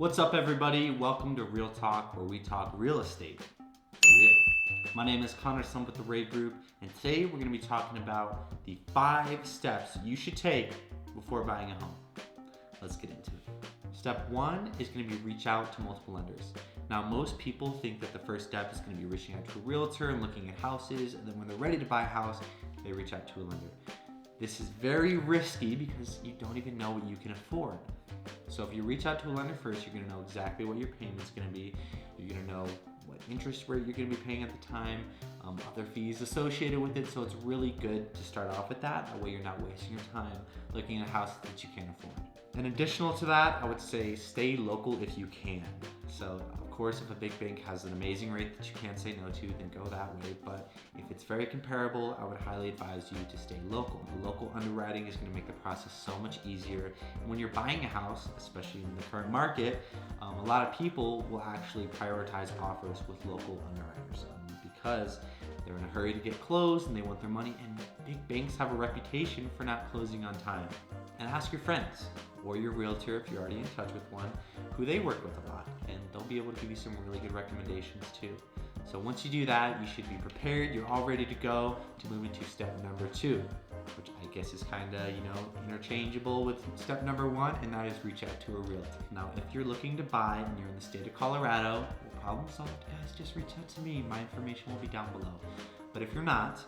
What's up, everybody? Welcome to Real Talk, where we talk real estate for real. My name is Connor Slump with the Ray Group, and today we're going to be talking about the 5 steps you should take before buying a home. Let's get into it. Step 1 is going to be reach out to multiple lenders. Now, most people think that the first step is going to be reaching out to a realtor and looking at houses, and then when they're ready to buy a house, they reach out to a lender. This is very risky because you don't even know what you can afford. So if you reach out to a lender first, you're going to know exactly what your payment's going to be. You're going to know what interest rate you're going to be paying at the time, other fees associated with it. So it's really good to start off with that. That way you're not wasting your time looking at a house that you can't afford. And additional to that, I would say stay local if you can. So of course, if a big bank has an amazing rate that you can't say no to, then go that way. But if it's very comparable, I would highly advise you to stay local. The local underwriting is going to make the process so much easier. And when you're buying a house, especially in the current market, a lot of people will actually prioritize offers with local underwriters because they're in a hurry to get closed and they want their money. And big banks have a reputation for not closing on time. And ask your friends or your realtor, if you're already in touch with one, who they work with a lot, and they'll be able to give you some really good recommendations too. So once you do that, you should be prepared. You're all ready to go to move into step number 2, which I guess is kind of, interchangeable with step number 1, and that is reach out to a realtor. Now, if you're looking to buy and you're in the state of Colorado, problem solved, guys, just reach out to me. My information will be down below. But if you're not,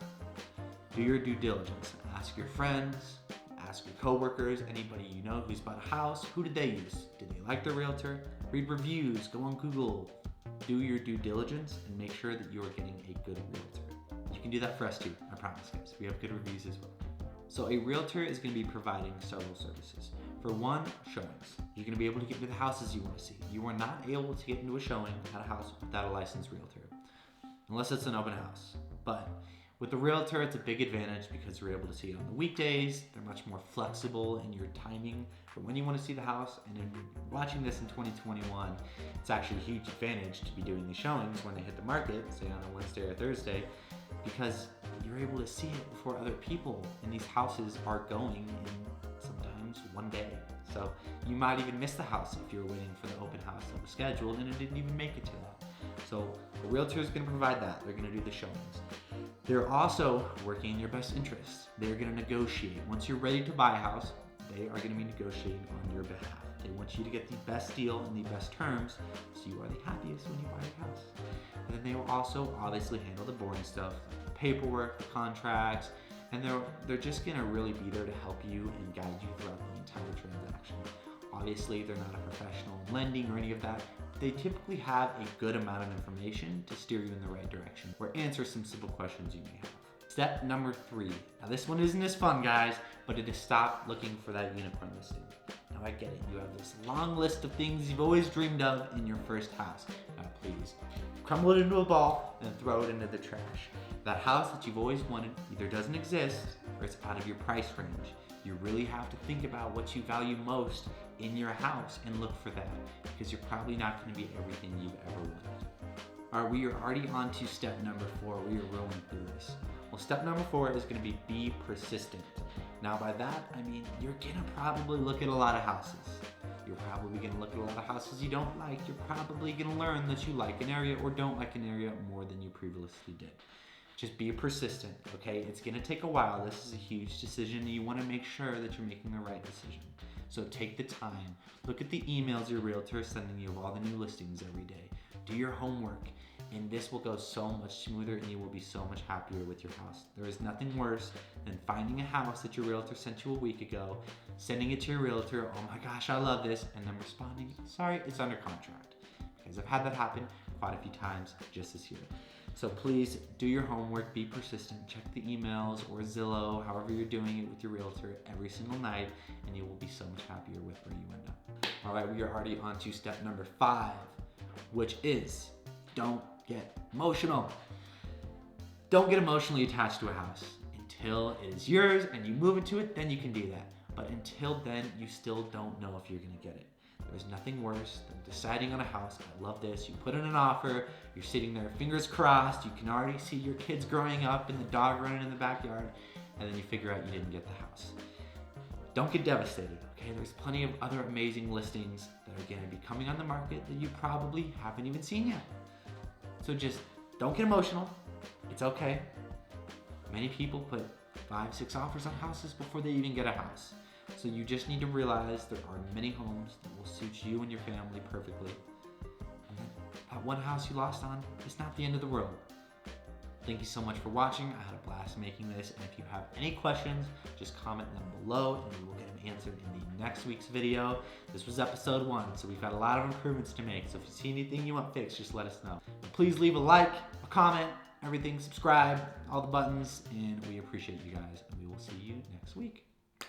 do your due diligence. Ask your friends, ask your coworkers, anybody you know who's bought a house. Who did they use? Did they like the realtor? Read reviews, go on Google, do your due diligence, and make sure that you are getting a good realtor. You can do that for us too, I promise, guys. We have good reviews as well. So a realtor is going to be providing several services. For one, showings. You're going to be able to get into the houses you want to see. You are not able to get into a showing at a house without a licensed realtor, unless it's an open house. But with the realtor, it's a big advantage because you're able to see it on the weekdays. They're much more flexible in your timing for when you want to see the house. And in watching this in 2021, it's actually a huge advantage to be doing these showings when they hit the market, say on a Wednesday or Thursday, because you're able to see it before other people. And these houses are going in sometimes one day. So you might even miss the house if you're waiting for the open house that was scheduled and it didn't even make it to that. So a realtor is going to provide that. They're going to do the showings. They're also working in your best interest. They're going to negotiate. Once you're ready to buy a house, they are going to be negotiating on your behalf. They want you to get the best deal and the best terms so you are the happiest when you buy a house. And then they will also obviously handle the boring stuff, like the paperwork, the contracts, and they're just going to really be there to help you and guide you throughout the entire transaction. Obviously, they're not a professional in lending or any of that. They typically have a good amount of information to steer you in the right direction or answer some simple questions you may have. Step number 3. Now this one isn't as fun, guys, but it is stop looking for that unicorn listing. Now I get it. You have this long list of things you've always dreamed of in your first house. Now please, crumble it into a ball and throw it into the trash. That house that you've always wanted either doesn't exist or it's out of your price range. You really have to think about what you value most in your house and look for that, because you're probably not going to be everything you've ever wanted. All right, we are already on to step number 4. We are rolling through this. Well, step number 4 is going to be persistent. Now by that, I mean you're going to probably look at a lot of houses. You're probably going to look at a lot of houses you don't like. You're probably going to learn that you like an area or don't like an area more than you previously did. Just be persistent, okay? It's gonna take a while. This is a huge decision and you wanna make sure that you're making the right decision. So take the time. Look at the emails your realtor is sending you of all the new listings every day. Do your homework, and this will go so much smoother and you will be so much happier with your house. There is nothing worse than finding a house that your realtor sent you a week ago, sending it to your realtor, oh my gosh, I love this, and then responding, sorry, it's under contract. Because I've had that happen quite a few times just this year. So please do your homework, be persistent, check the emails or Zillow, however you're doing it with your realtor every single night, and you will be so much happier with where you end up. All right, we are already on to step number 5, which is don't get emotional. Don't get emotionally attached to a house until it is yours and you move into it, then you can do that. But until then, you still don't know if you're gonna get it. There's nothing worse than deciding on a house. I love this. You put in an offer, you're sitting there, fingers crossed, you can already see your kids growing up and the dog running in the backyard, and then you figure out you didn't get the house. don't get devastated, okay? There's plenty of other amazing listings that are gonna be coming on the market that you probably haven't even seen yet. So just don't get emotional. It's okay. Many people put 5, 6 offers on houses before they even get a house. So you just need to realize there are many homes that will suit you and your family perfectly. And that one house you lost on is not the end of the world. Thank you so much for watching. I had a blast making this. And if you have any questions, just comment them below and we will get them answered in the next week's video. This was episode 1, so we've got a lot of improvements to make. So if you see anything you want fixed, just let us know. But please leave a like, a comment, everything, subscribe, all the buttons, and we appreciate you guys. And we will see you next week.